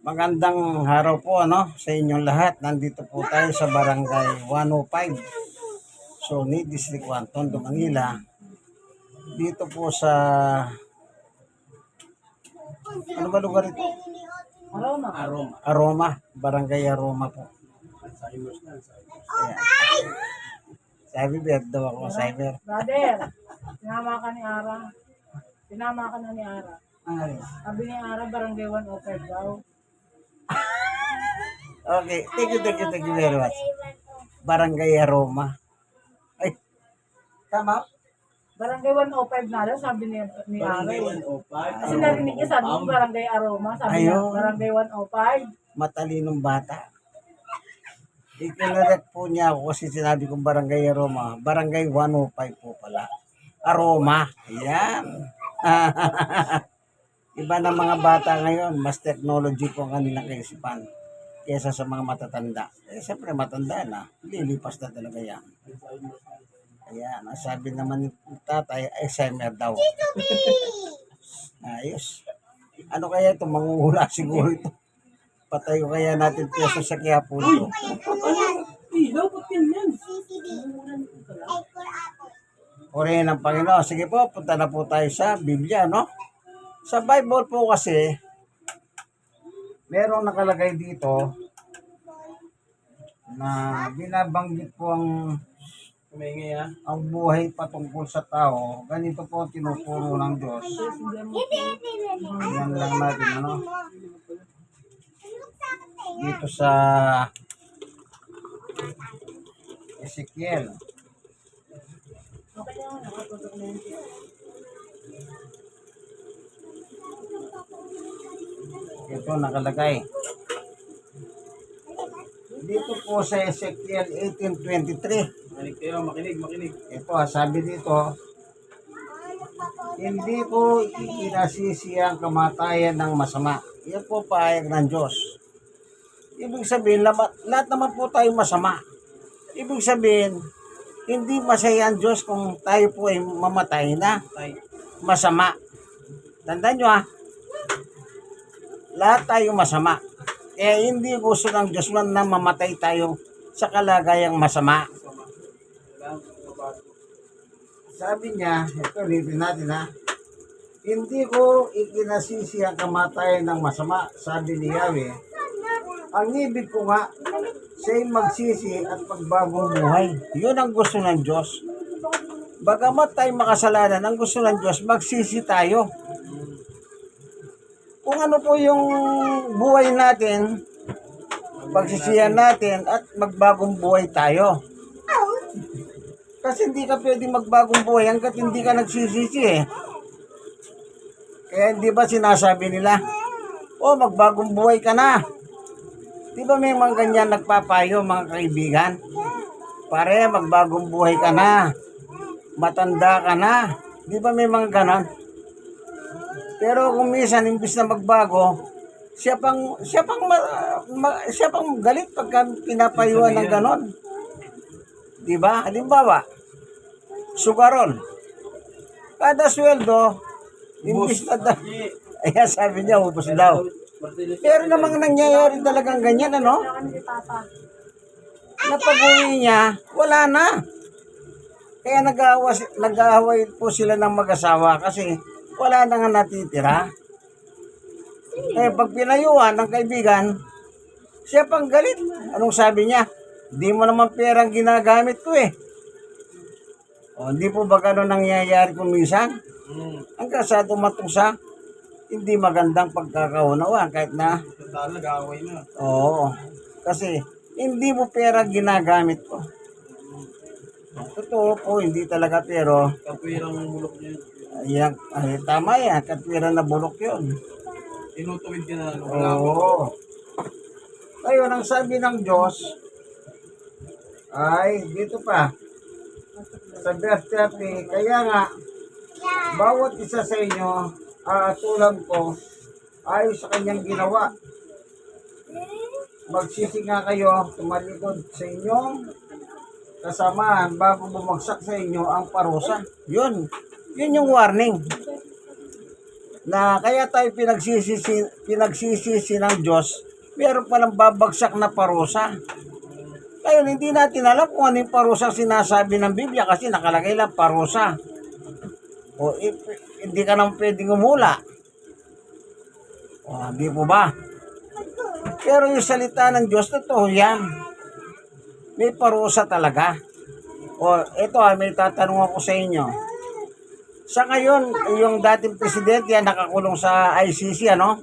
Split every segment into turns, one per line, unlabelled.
Magandang araw po sa inyong lahat. Nandito po tayo sa Barangay 105, Sony, District 1, Tondo, Manila. Dito po sa ano ba lugar ito? Aroma, Barangay Aroma po. Ayan. Cyber daw ako, cyber.
Brother, sinama ka ni Ara. Sinama ka na ni Ara.
Ay.
Sabi ni Ara, barangay 105 daw.
Okay, thank you very much. Barangay Aroma. Ay, tama?
Barangay 105 na daw, sabi ni Ara.
Barangay 105.
Kasi narinig niya, sabi mo barangay Aroma. Sabi niya,
Ayun.
barangay 105.
Matalinong bata. Ikinarek po niya ako kasi sinabi kong Barangay Aroma. Barangay 105 po pala. Aroma. Ayan. Iba na mga bata ngayon. Mas technology po ang kanilang kaisipan kesa sa mga matatanda. Siyempre matanda na. Lilipas na talaga yan. Ayan. Ang sabi naman ni tatay, Alzheimer daw. Ayos. Ano kaya ito? Manguhula siguro ito. Patay ko kaya natin piyesa sa Quiapo ito.
Ilaw, ba't yan?
Purihin ng Panginoon. Sige po, punta na po tayo sa Biblia, no? Sa Bible po kasi, merong nakalagay dito na binabanggit po
Kumingay ha?
ang buhay patungkol sa tao. Ganito po tinuturo ng Diyos. Yan lang natin, ano? Dito sa Ezekiel.
Okay lang, nakatutok na yun.
Ito nakalagay. Dito po sa Ezekiel 18:23.
Makinig kayo, makinig.
Ito, sabi dito, hindi ko ikinasisi ang kamatayan ng masama. Yan po pahayag ng Diyos. Ibig sabihin, lahat naman po tayo masama. Ibig sabihin, hindi masaya ang Diyos kung tayo po ay mamatay na masama. Tandaan nyo lahat tayo masama. Hindi gusto ng Diyos na mamatay tayo sa kalagayang masama. Sabi niya, ito ulitin natin hindi ko ikinasisi ang kamatayan ng masama, sabi ni Yahweh. Ang ibig ko nga, siya'y magsisi at pagbagong buhay. Yun ang gusto ng Diyos. Bagamat tayo makasalanan, ang gusto ng Diyos, magsisi tayo. Kung ano po yung buhay natin, pagsisiyan natin at magbagong buhay tayo. Kasi hindi ka pwedeng magbagong buhay hanggat hindi ka nagsisisi Kaya di ba sinasabi nila, magbagong buhay ka na. Di ba may mga ganyan nagpapayo mga kaibigan? Pare, magbagong buhay ka na. Matanda ka na. Di ba may mga ganon? Pero kung minsan imbis na magbago, siya pang galit pagka pinapayuan ng ganon. Di ba? Halimbawa, sugarol. Kada sweldo, imbis na ayan sabi niya, ubos daw. Pero namang nangyayari talagang ganyan, Napag-uwi niya, wala na. Kaya nag-aaway po sila ng mag-asawa kasi wala na nga natitira. Pag pinayuan ng kaibigan, siya pang galit. Anong sabi niya? Di mo naman perang ginagamit ko hindi po ba gano'n nangyayari kung minsan? Hanggang sa tumatong sa hindi magandang pagkakaunawa kahit na
Nag-aaway na.
oo. Kasi hindi mo pera ginagamit ko. Totoo po, hindi talaga pero
Kapwirang bulok niya.
tama yan. Katwiran na bulok yun.
Tinutuwid ka na.
Oo. Ngayon, ang sabi ng Diyos ay dito pa sa verse 30, kaya nga bawat isa sa inyo aatulan ko ayon sa kanyang ginawa. Magsisi nga kayo, tumalikod sa inyong kasamaan bago bumagsak sa inyo ang parusa. Yun yung warning. na kaya tayo pinagsisisi ng Diyos, meron palang babagsak na parusa. Ngayon, hindi natin alam kung ano yung parusa sinasabi ng Biblia kasi nakalagay lang parusa. O hindi ka naman pwedeng umula. O, hindi po ba? Pero yung salita ng Diyos, totoo yan. May parusa talaga. O, ito may tatanong ako sa inyo. Sa ngayon, yung dating presidente yan nakakulong sa ICC, ano?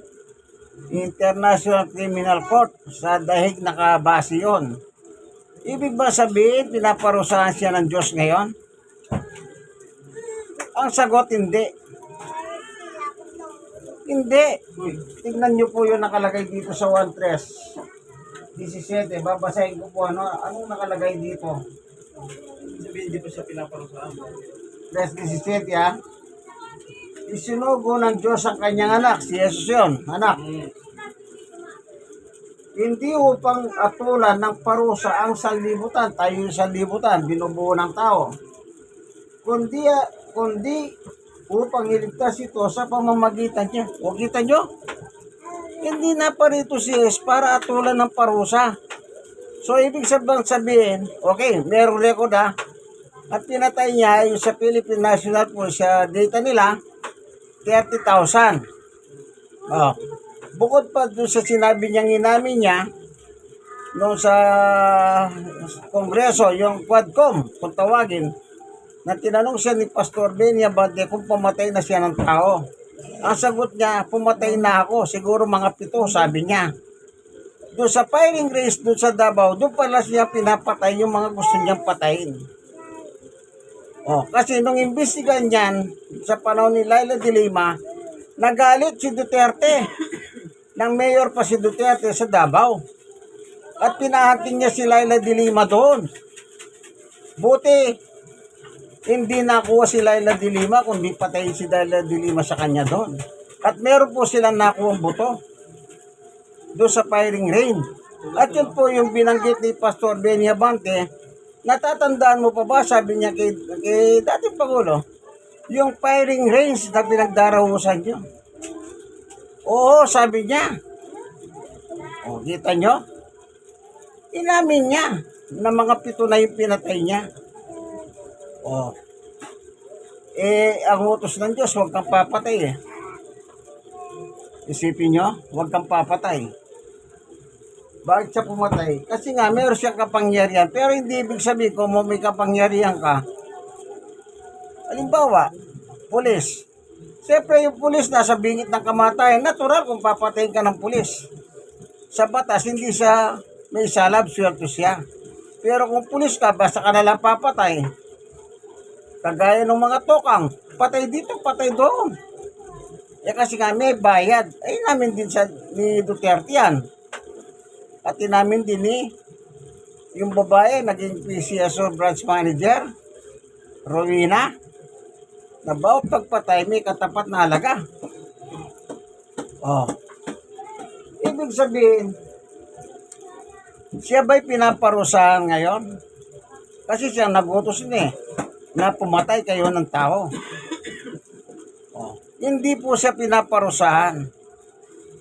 International Criminal Court. Sa dahig nakabase yun. Ibig ba sabihin, pinaparusahan siya ng Diyos ngayon? Ang sagot, hindi. Hindi. Tingnan nyo po yung nakalagay dito sa 1:17. Babasahin ko po anong nakalagay dito.
Sabihin, hindi pa siya pinaparusahan.
3:17 ha. Isinugo ng Diyos ang kanyang anak. Si Jesus yun, anak. Hindi upang atulan ng parusa ang sanlibutan. Tayo yung sanlibutan, binubuo ng tao. Kundi upang iligtas ito sa pamamagitan niya. O kita nyo? Hindi na pa rito si Jesus para atulan ng parusa. So, ibig sabihin, okay, merong record ha. At pinatay niya yung sa Philippine National Police, sa data nila, 30,000. Oh. Bukod pa doon sa sinabi niyang inamin niya, noon sa Kongreso, yung Quadcom, kung tawagin, na tinanong siya ni Pastor Benny Abante kung pumatay na siya ng tao. Ang sagot niya, pumatay na ako, siguro mga 7, sabi niya. Doon sa firing range, doon sa Davao, doon pala siya pinapatay yung mga gusto niyang patayin. Oh, kasi nung imbestigan niyan, sa panahon ni Laila de Lima, nagalit si Duterte. Nang mayor pa si Duterte sa Davao. At pinahating niya si Laila de Lima doon. Buti, hindi nakuha si Laila de Lima, kundi patayin si Laila de Lima sa kanya doon. At meron po silang nakuha buto doon sa firing range. At yun po yung binanggit ni Pastor Benny Abante. Natatandaan mo pa ba, sabi niya kay dating Pangulo, yung firing range na pinagdarahusan niyo? Oo, sabi niya. O, kita nyo? Inamin niya na mga 7 na yung pinatay niya. O, ang utos ng Diyos, huwag kang papatay Isipin nyo, huwag kang papatay. Bakit siya pumatay? Kasi nga, meron siyang kapangyarihan. Pero hindi ibig sabihin kung may kapangyarihan ka. Halimbawa, pulis. Siyempre yung pulis nasa bingit ng kamatayan. Natural kung papatayin ka ng pulis. Sa batas, hindi siya may salab, swelto siya. Pero kung pulis ka, basta ka nalang papatay. Kagaya ng mga tokang, patay dito, patay doon. Kasi nga may bayad. Ay namin din ni Duterte yan. At inamin din yung babae, naging PCSO branch manager, Rowena, na bawat pagpatay may katapat na halaga. Oh. Ibig sabihin, siya ba'y pinaparusahan ngayon? Kasi siya nagutos na pumatay kayo ng tao. Oh. Hindi po siya pinaparusahan.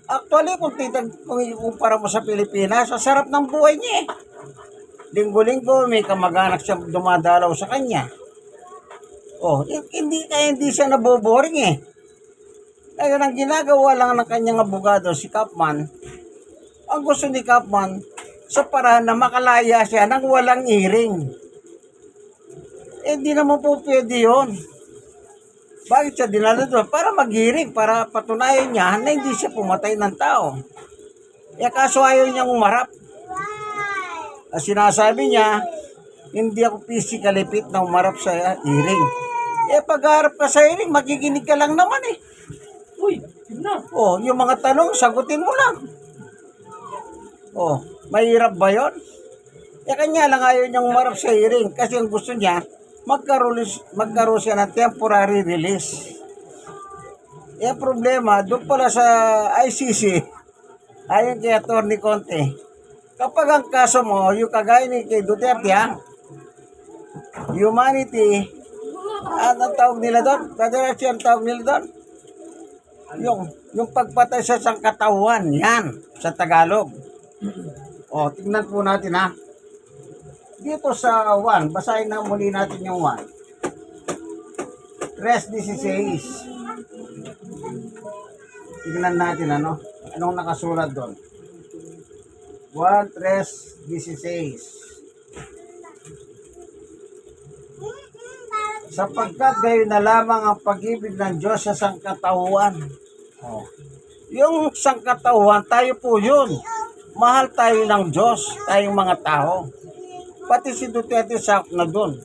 Actually, kung ikumpara mo sa Pilipinas, sa sarap ng buhay niya Linggo-linggo, may kamag-anak siya dumadalaw sa kanya. Oh, hindi siya naboboring Ngayon, ang ginagawa lang ng kanyang abogado, si Kaufman, ang gusto ni Kaufman, sa paraan na makalaya siya nang walang hearing. Hindi naman po pwede yun. Bakit siya dinala doon? Para mag-hearing, para patunayan niya na hindi siya pumatay ng tao. Kaso ayaw niyang umarap. At sinasabi niya, hindi ako physically fit na umarap sa hearing. Pag-harap ka sa hearing, magiginig ka lang naman
Uy, yun na.
Oh, yung mga tanong, sagutin mo lang. Oh, mahirap ba yun? Kanya lang ayaw niyang umarap sa hearing kasi ang gusto niya, magkaroon siya ng temporary release. Problema, doon pala sa ICC, ayon kay Atty. Conte, kapag ang kaso mo, yung kagaya ni kay Duterte, humanity, ang tawag nila doon? Ang tawag nila doon? Yung pagpatay sa sangkatawan, yan, sa Tagalog. O, tingnan po natin ha. Dito sa 1, basahin na muli natin yung 1. 3:16. Tingnan natin ano. Anong nakasulat doon? 1:3:16. Sapagkat gayon na lamang ang pag-ibig ng Diyos sa sangkatauhan. Oh. Yung sangkatauhan, tayo po yun. Mahal tayo ng Diyos, tayong mga tao. Pati si Duterte sakop na doon.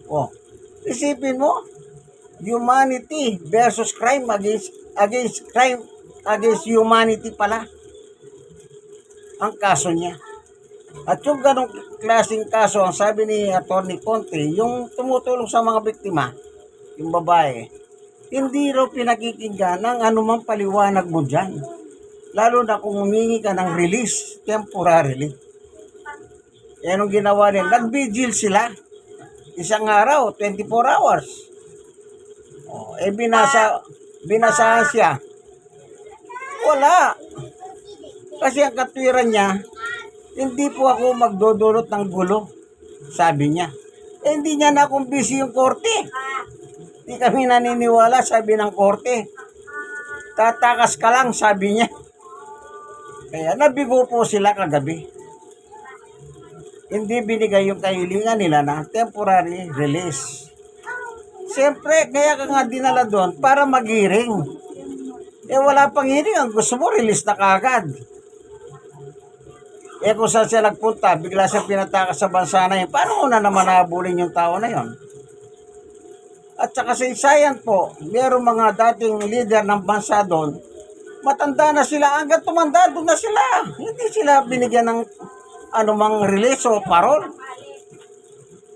Oh. Isipin mo, humanity versus crime against crime against humanity pala. Ang kaso niya. At yung ganong klaseng kaso, ang sabi ni Atty. Conte, yung tumutulong sa mga biktima, yung babae, hindi raw pinakikinggan ng anumang paliwanag mo dyan. Lalo na kung humingi ka ng release, temporarily. E anong ginawa nila? Nag-vigil sila. Isang araw, 24 hours. O, binasahan siya. Wala. Kasi ang katwiran niya, hindi po ako magdodulot ng gulo, sabi niya. Hindi niya na kumbisi yung korte. Hindi kami naniniwala, sabi ng korte. Tatakas ka lang, sabi niya. Kaya nabigo po sila kagabi. Hindi binigay yung kahilingan nila na temporary release. Siyempre, kaya ka nga dinala doon para mag-hearing. Wala pang hearing, ang gusto mo, release na kagad. Kung saan siya nagpunta, bigla siya pinatakas sa bansa na yun. Paano na naman nahabulin yung tao na yun? At saka sa isayan po, mayroong mga dating leader ng bansa doon, matanda na sila, hanggang tumanda doon na sila. Hindi sila binigyan ng anumang release o parol.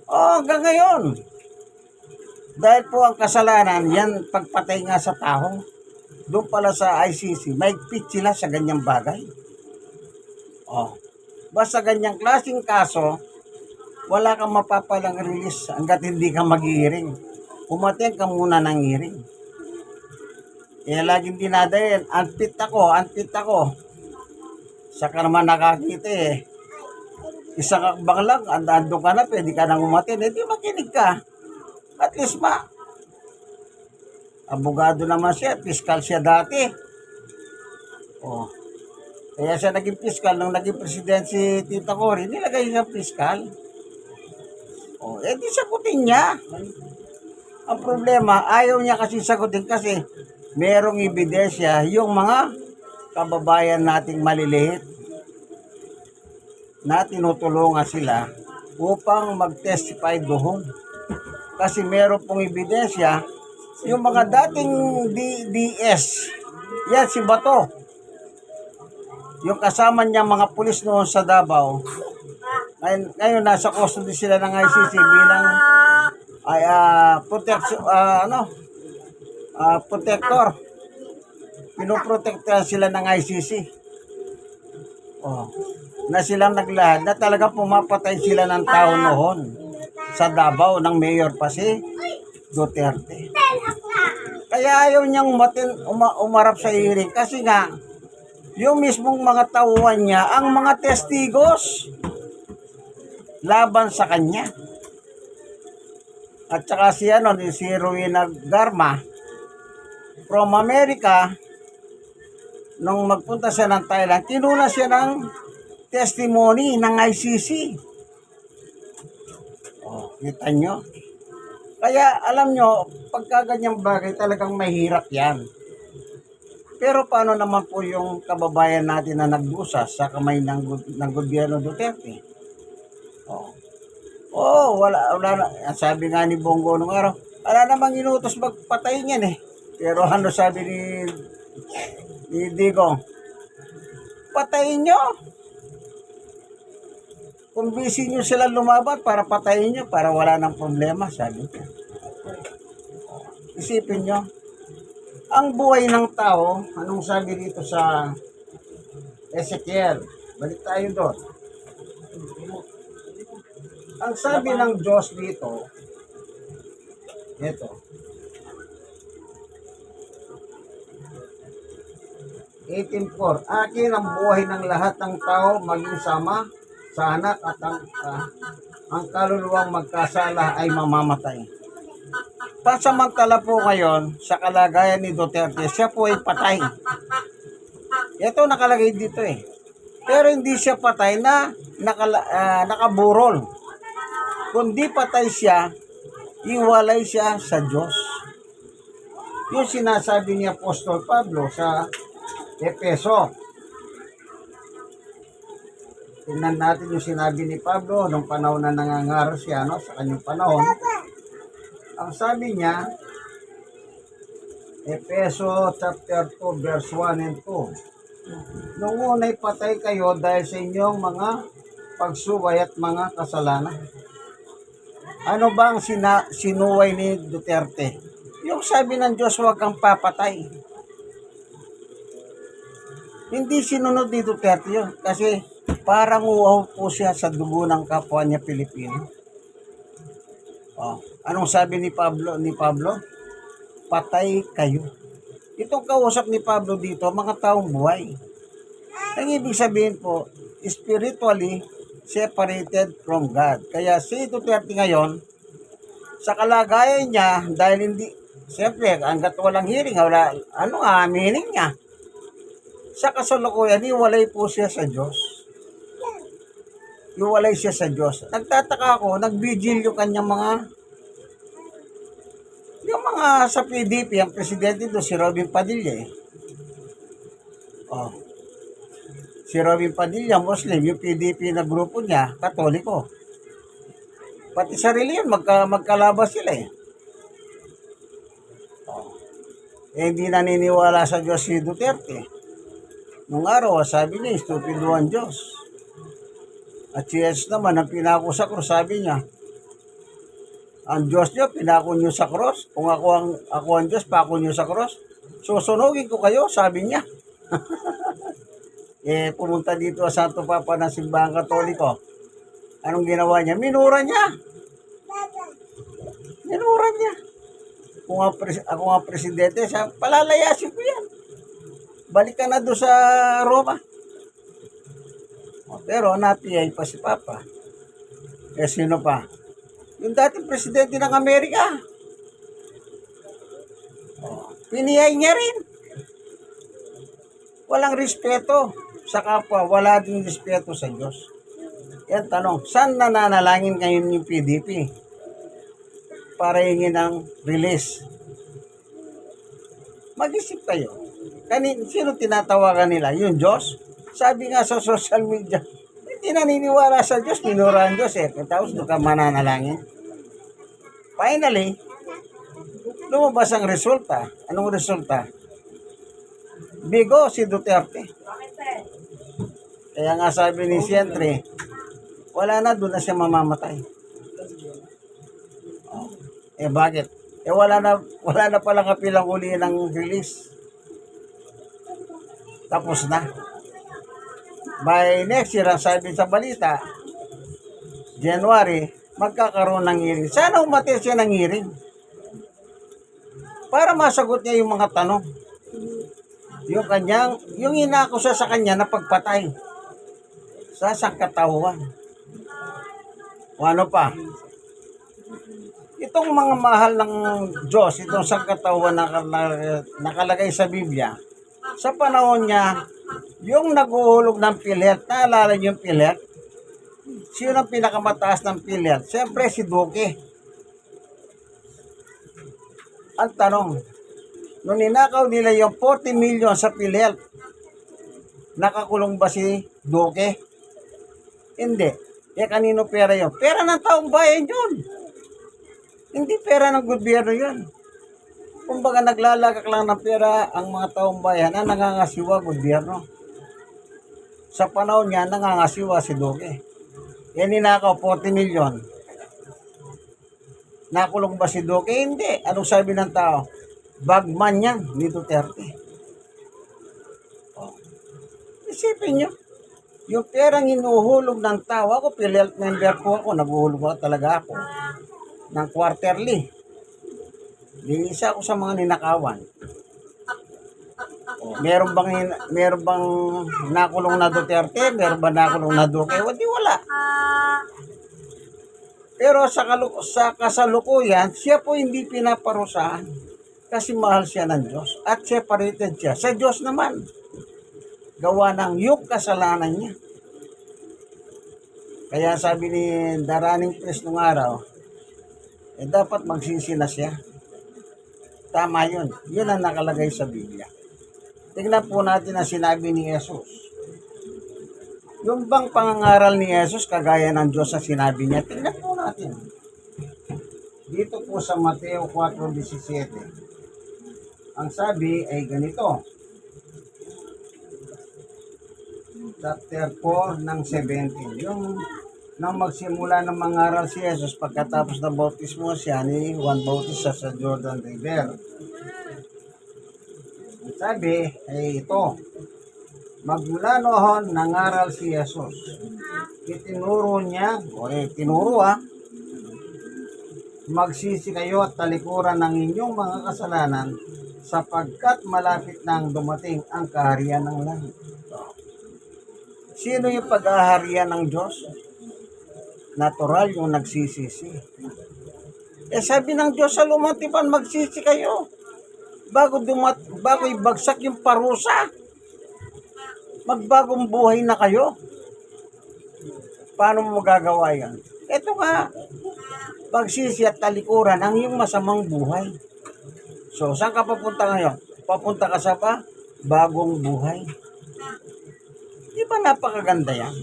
Hanggang ngayon. Dahil po ang kasalanan, yan pagpatay nga sa tao. Doon pala sa ICC, may pit sila sa ganyang bagay. Basta ganyang klaseng kaso, wala kang mapapalang release hanggat hindi ka mag-hearing. Umattend ka muna ng hearing. Laging dinadayan, unfit ako. Saka naman nakakita Isa kakbang lang, andun ka na, pwede ka nang umattend. Di makinig ka. At least abogado naman siya, piskal siya dati. Kaya siya naging piskal, nung naging president si Tita Cory, nilagay niya piskal. Di sagutin niya. Ang problema, ayaw niya kasi sagutin kasi merong ebidensya yung mga kababayan nating maliliit na tinutulungan sila upang mag-testify doon. Kasi meron pong ebidensya yung mga dating DS, yan si Bato. Yung kasama niya mga pulis noon sa Davao, ngayon nasa custody sila ng ICC bilang protector. Pinoprotektahan sila ng ICC. Na silang naglahad na talaga pumapatay sila ng tao noon sa Davao ng mayor pa si Duterte. Kaya ayaw niyang umarap sa hearing kasi nga yung mismong mga tauhan niya, ang mga testigos laban sa kanya. At saka si Rowena Garma from America, nung magpunta siya ng Thailand, kinuna siya ng testimony ng ICC. Kita nyo? Kaya alam nyo, pagka ganyang bagay talagang mahirap yan. Pero paano naman po yung kababayan natin na nagdusa sa kamay ng gobyerno Duterte? Wala na. Sabi nga ni Bongo nung araw, wala namang inutos magpatay niyan Pero sabi ni Digong, patayin nyo. Kumbisi nyo sila lumaban para patayin nyo, para wala ng problema, sabi niya. Isipin nyo, ang buhay ng tao, anong sabi dito sa Ezekiel? Balik tayo doon. Ang sabi ng Diyos dito, ito. 18:4. Akin ang buhay ng lahat ng tao, maging sama sa anak at ang kaluluwang magkasala ay mamamatay. Pansamantala po ngayon, sa kalagayan ni Duterte, siya po ay patay. Ito nakalagay dito eh. Pero hindi siya patay na nakaburol. Kundi patay siya, iwalay siya sa Diyos. Yung sinasabi ni Apostol Pablo sa Efeso. Tingnan natin yung sinabi ni Pablo nung panahon na nangangaral siya, no? Sa kanyang panahon. Ang sabi niya, Efeso chapter 2 verse 1 and 2. Noong una'y patay kayo dahil sa inyong mga pagsuway at mga kasalanan. Ano ba ang sinuway ni Duterte? Yung sabi ng Diyos, huwag kang papatay. Hindi sinunod ni Duterte yun. Kasi parang uhaw po siya sa dugo ng kapwa niya Pilipino. Oh, anong sabi ni Pablo? Patay kayo. Itong kausap ni Pablo dito, mga taong buhay. Ang ibig sabihin po, spiritually separated from God. Kaya si Duterte ngayon, sa kalagayan niya, dahil hindi, siyempre, hanggat walang hearing, wala, meaning niya. Sa kasalukuyan, iwalay po siya sa Diyos. Iwalay siya sa Diyos. Nagtataka ako, nag-vigil yung kanyang yung mga sa PDP, ang presidente doon, si Robin Padilla eh. Oh. Si Robin Padilla, Muslim, yung PDP na grupo niya, Katoliko. Pati sarili yun, magkalabas sila eh. Oh. Eh, hindi naniniwala sa Diyos si Duterte. Nung araw, sabi niya, stupido ang Diyos. At si Jesus naman, ang pinako sa cross, sabi niya, ang Diyos niyo, pinako niyo sa cross. Kung ako ang Diyos, pako niyo sa cross. Susunugin ko kayo, sabi niya. Pumunta dito sa Santo Papa ng Simbahan Katoliko. Anong ginawa niya? Minura niya. Minura niya. Kung ako ang presidente, palalayasin ko yan. Balik ka na doon sa Roma. Pero napiyay pa si Papa. Sino pa? Yung dating presidente ng Amerika. Piniyay niya rin. Walang respeto sa kapwa. Wala din respeto sa Diyos. Yan tanong, saan nananalangin ngayon yung PDP? Para hingin ng release. Mag-isip kayo. Sino tinatawagan nila? Yung Diyos? Sabi nga sa social media, hindi naniniwala sa Diyos, minura ang Diyos eh. Tapos doon ka mananalangin. Finally, lumabas ang resulta. Anong resulta? Bigo si Duterte. Kaya nga sabi ni Sientre, wala na, doon na siya mamamatay. Bakit? Wala na palang kapilang uli ng release. Tapos na. By next year, ang sabi sa balita, January, magkakaroon ng hearing. Sana umatin siya ng hearing. Para masagot niya yung mga tanong. Yung inakusa sa kanya na pagpatay. Sa sangkatauhan. O ano pa? Itong mga mahal ng Diyos, itong sangkatauhan na nakalagay sa Biblia, sa panahon niya, yung naguhulog ng PhilHealth, naalala niyo yung PhilHealth? Sino ang pinakamataas ng PhilHealth? Siyempre si Duque. Ang tanong, nung ninakaw nila yung 40 million sa PhilHealth, nakakulong ba si Duque? Hindi. Kanino pera yun? Pera ng taong bayan yun. Hindi pera ng gobyerno yun. Kumbaga naglalagak lang ng pera ang mga taong bayan na nangangasiwa gobyerno. Sa panahon niya, nangangasiwa si Duque. Ninakaw 40 million. Nakulong ba si Duque? Hindi. Anong sabi ng tao? Bagman yan ni Duterte. Isipin nyo, yung perang inuhulog ng tao, ako PhilHealth member po ako, naguhulog talaga ako ng quarterly. Isa ako sa mga ninakawan. meron bang nakulong na Duterte? Meron ba nakulong na Duque? Hindi, wala. Pero sa kasalukuyan, siya po hindi pinaparusahan kasi mahal siya ng Diyos at separated siya sa Diyos naman. Gawa ng yung kasalanan niya. Kaya sabi ni Daraning Priest nung araw, dapat magsisi na siya. Tama yun. Yun ang nakalagay sa Biblia. Tingnan po natin ang sinabi ni Jesus. Yung bang pangangaral ni Jesus, kagaya ng Diyos sa sinabi niya, tingnan po natin. Dito po sa Mateo 4:17, ang sabi ay ganito. Chapter 4 ng 17. Yung nang magsimula ng mangaral si Jesus pagkatapos ng bautismo siya ni Juan Bautista sa Jordan River. Ang sabi ay ito. Magmula noon, nangaral si Jesus. Itinuro niya, magsisi kayo at talikuran ng inyong mga kasalanan sapagkat malapit nang dumating ang kaharian ng langit. Sino yung pag-aharian ng Diyos? Natural yung nagsisisi. Sabi ng Diyos sa lumang tipan, magsisi kayo. Bago ibagsak yung parusa. Magbagong buhay na kayo. Paano mo magagawa yan? Ito nga, pagsisi at talikuran ang iyong masamang buhay. So, saan ka papunta ngayon? Papunta ka sa bagong buhay. Di ba napakaganda yan?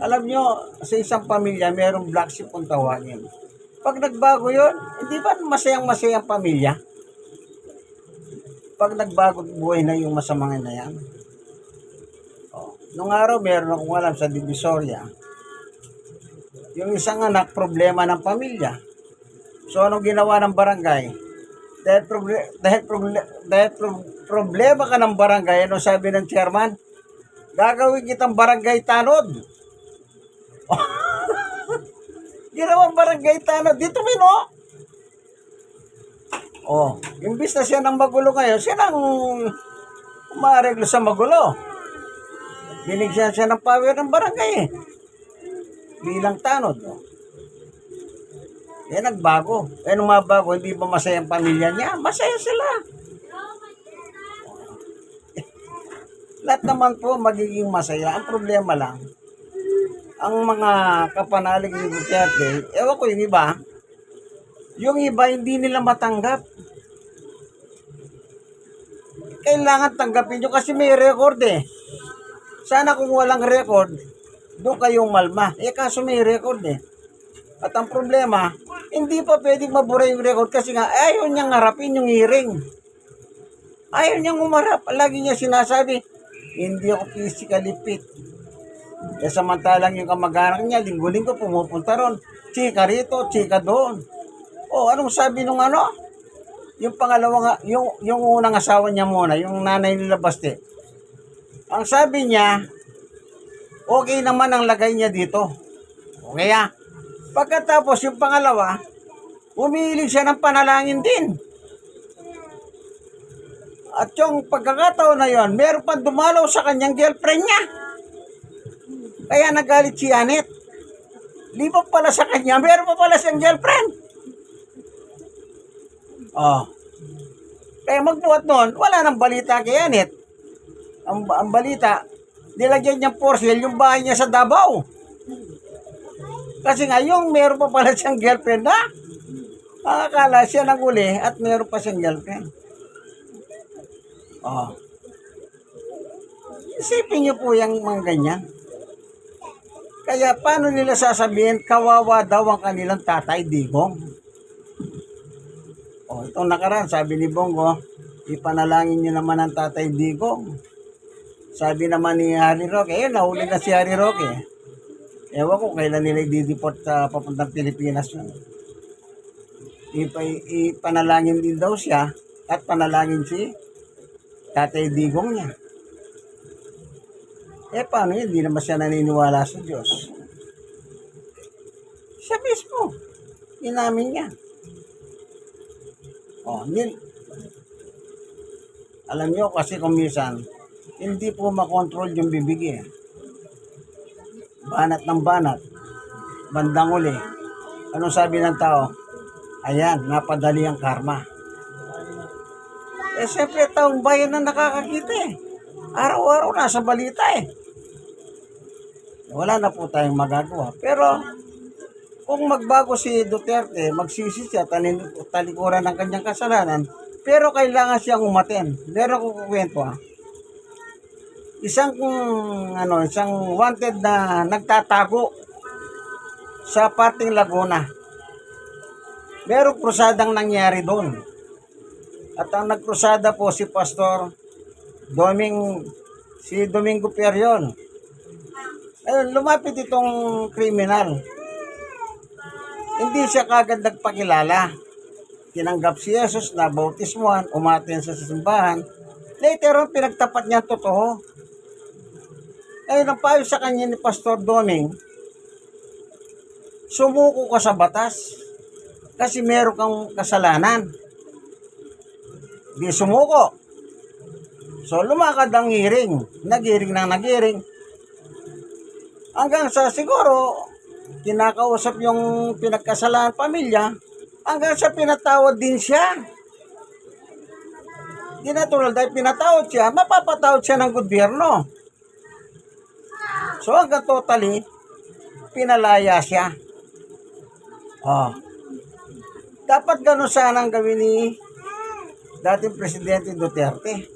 Alam nyo, sa isang pamilya, mayroong black sheep kung tawagin. Pag nagbago yun, hindi ba masayang-masayang pamilya? Pag nagbago buhay na yung masamang na yan. Nung araw, meron akong alam sa Divisoria. Yung isang anak, problema ng pamilya. So, anong ginawa ng barangay? Dahil problema ka ng barangay, ano sabi ng chairman? Gagawin kitang barangay tanod. Ginawang barangay tanod. Dito, Mino. Imbis na siya ng magulo ngayon, siya nang umareglo sa magulo. Binigyan siya ng power ng barangay bilang tanod. Nagbago. Nung mabago, hindi ba masaya ang pamilya niya? Masaya sila. Lahat naman po magiging masaya. Ang problema lang, ang mga kapanalig ni Duterte, ewan ko yung iba hindi nila matanggap. Kailangan tanggapin nyo kasi may record eh. Sana kung walang record, doon kayong malma. Kaso may record eh. At ang problema, hindi pa pwedeng mabura yung record kasi nga ayaw niyang harapin yung hearing. Ayaw niyang umarap. Lagi niya sinasabi, hindi ako physically fit. Samantalang yung kamag-anak niya, linggo-linggo pumupunta ron. Chika rito, chika doon. Anong sabi nung Yung pangalawang, yung unang asawa niya muna, yung nanay nila Baste. Ang sabi niya, okay naman ang lagay niya dito. Okay Pagkatapos yung pangalawa, umiilig siya ng panalangin din. At yung pagkakataon na yon, meron pa dumalaw sa kanyang girlfriend niya. Kaya nagalit si Janet. Liban pala sa kanya, meron pa pala siyang girlfriend. Kaya magbuhat noon, wala nang balita kay Janet. Ang balita, nilagyan niyang for sale yung bahay niya sa Davao. Kasi nga, yung meron pa pala siyang girlfriend akala siya nang uli at meron pa siyang girlfriend. Isipin niyo po yung mga ganyan. Kaya paano nila sasabihin, kawawa daw ang kanilang tatay, Digong? Itong nakaraan, sabi ni Bongo, ipanalangin niyo naman ang tatay Digong. Sabi naman ni Harry Roque, nahuli na si Harry Roque. Ewan ko kailan nila i-deport sa papuntang Pilipinas. Ipanalangin din daw siya at panalangin si tatay Digong niya. Paano yun? Hindi naman siya naniniwala sa Diyos. Siya mismo. Inamin niya. Alam nyo kasi kung minsan, hindi po makontrol yung bibig eh. Banat ng banat, bandang uli. Anong sabi ng tao? Ayan, napadali ang karma. Eh, siyempre, taong bayan na nakakakita eh. Araw-araw nasa balita eh. Wala na po tayong magagawa. Pero, kung magbago si Duterte, magsisi siya, talikuran ng kanyang kasalanan, pero kailangan siyang umaten. Meron ko kukwento ha. Isang wanted na nagtatago sa parting Laguna. Merong krusadang nangyari doon. At ang nagkrusada po si Pastor Domingo Perion. Ayun, lumapit itong kriminal. Hindi siya kagad nagpakilala. Tinanggap si Jesus na bautismuhan, umaten sa simbahan. Later on, pinagtapat niya totoo. Ayun, ang payo sa kanya ni Pastor Doming, sumuko ka sa batas. Kasi meron kang kasalanan. Di sumuko. So, lumakad ang hearing. Nag-hearing. Hanggang sa siguro, kinakausap yung pinagkasalanan pamilya, hanggang sa pinatawad din siya. Di natural dahil pinatawad siya, mapapatawad siya ng gobyerno. So hanggang totally, pinalaya siya. Oh. Dapat ganun sana ang gawin ni dating Presidente Duterte.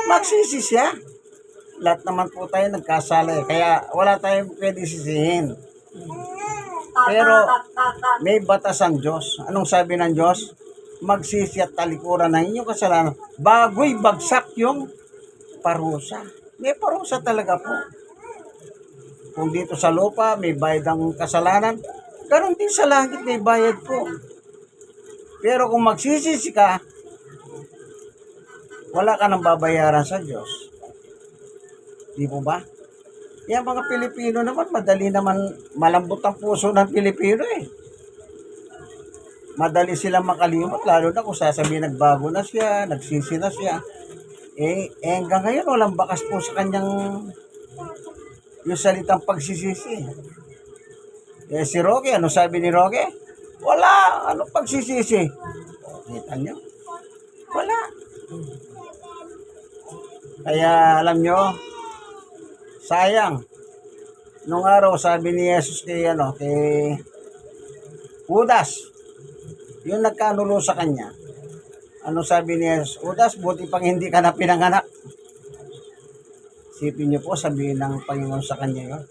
Magsisi siya. Lahat naman po tayo nagkasala eh. Kaya wala tayong pwede sisihin. Pero may batas ang Diyos. Anong sabi ng Diyos? Magsisi at talikuran ng inyong kasalanan bago'y bagsak yung parusa. May parusa talaga po. Kung dito sa lupa may bayad ang kasalanan, ganoon din sa langit may bayad po. Pero kung magsisisi ka, wala ka nang babayaran sa Diyos. Di po ba? Yung mga Pilipino naman, madali naman, malambot ang puso ng Pilipino eh. Madali silang makalimot, lalo na kung sasabihin nagbago na siya, nagsisi na siya. Hanggang ngayon, walang bakas po sa kanyang yung salitang pagsisisi. Si Roque, ano sabi ni Roque? Wala, ano pagsisisi? Kita niyo? Wala. Kaya alam nyo, sayang. Nung araw sabi ni Jesus kay Judas, yung nagkanulo sa kanya. Ano sabi ni Jesus? Judas, buti pang hindi ka na pinanganak. Isipin niyo po, sabihin ng Panginoon sa kanya yun.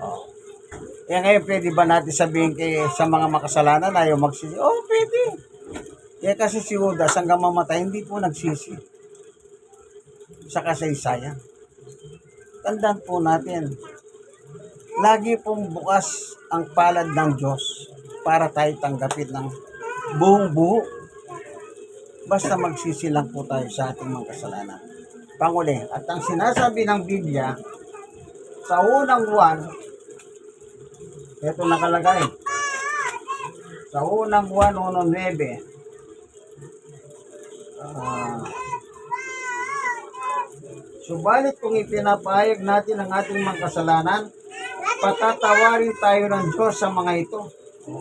Oh. Ngayon, pwede ba natin sabihin sa mga makasalanan ayaw magsisi? Oh, pwede. Kasi si Judas hanggang mamatay, hindi po nagsisi. Sa kasaysayan. Tandaan po natin, lagi pong bukas ang palad ng Diyos para tayo tanggapin ng buong buo. Basta magsisi lang po tayo sa ating mga kasalanan. Panguli, at ang sinasabi ng Biblia, sa unang Juan, ito nakalagay, sa unang Juan 1:9, subalit kung ipinapahayag natin ang ating mga kasalanan, patatawarin tayo ng Diyos sa mga ito.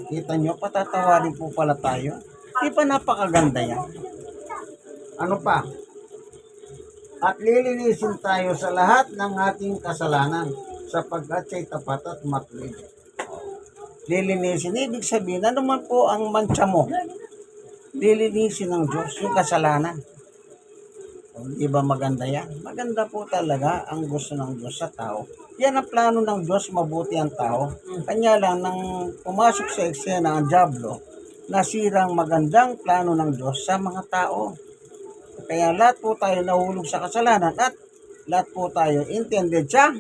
Kita nyo, patatawarin po pala tayo. Di ba napakaganda yan? Ano pa? At lilinisin tayo sa lahat ng ating kasalanan sapagkat siya'y tapat at matuwid. Lilinisin, ibig sabihin, ano man po ang mancha mo? Lilinisin ng Diyos yung kasalanan. Di ba maganda yan? Maganda po talaga ang gusto ng Diyos sa tao. Yan ang plano ng Diyos, mabuti ang tao. Kanya lang, nang pumasok sa eksena ang dyablo, nasirang magandang plano ng Diyos sa mga tao. Kaya lahat po tayo nahulog sa kasalanan at lahat po tayo intended sa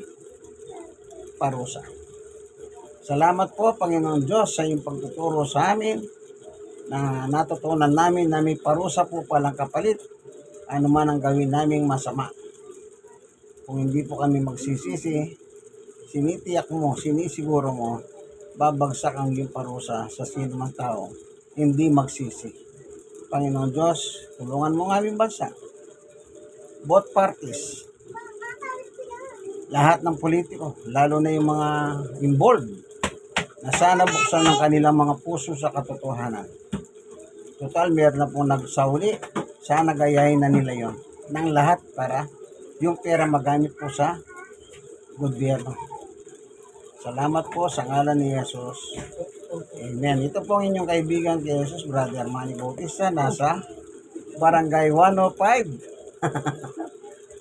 parusa. Salamat po, Panginoon Diyos, sa iyong pagtuturo sa amin na natutunan namin na may parusa po palang kapalit ano man ang gawin naming masama. Kung hindi po kami magsisisi, sinitiyak mo, sinisiguro mo, babagsak ang iyong parusa sa sino mang tao, hindi magsisi. Panginoon Diyos, tulungan mo ang aming bansa both parties, lahat ng politiko, lalo na yung mga involved, na sana buksan ng kanilang mga puso sa katotohanan. Total, meron na pong nagsauli. Sana gayahin na nila yon ng lahat para yung pera magamit po sa gobyerno. Salamat po sa ngalan ni Jesus. Amen. Ito po ang inyong kaibigan kay Jesus, Brother Manny Bautista, nasa Barangay 105.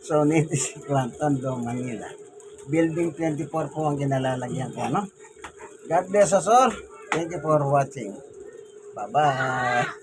So, Native Tondo, Manila. Building 24 po ang kinalalagyan ko, no? God bless us all. Thank you for watching. Bye-bye.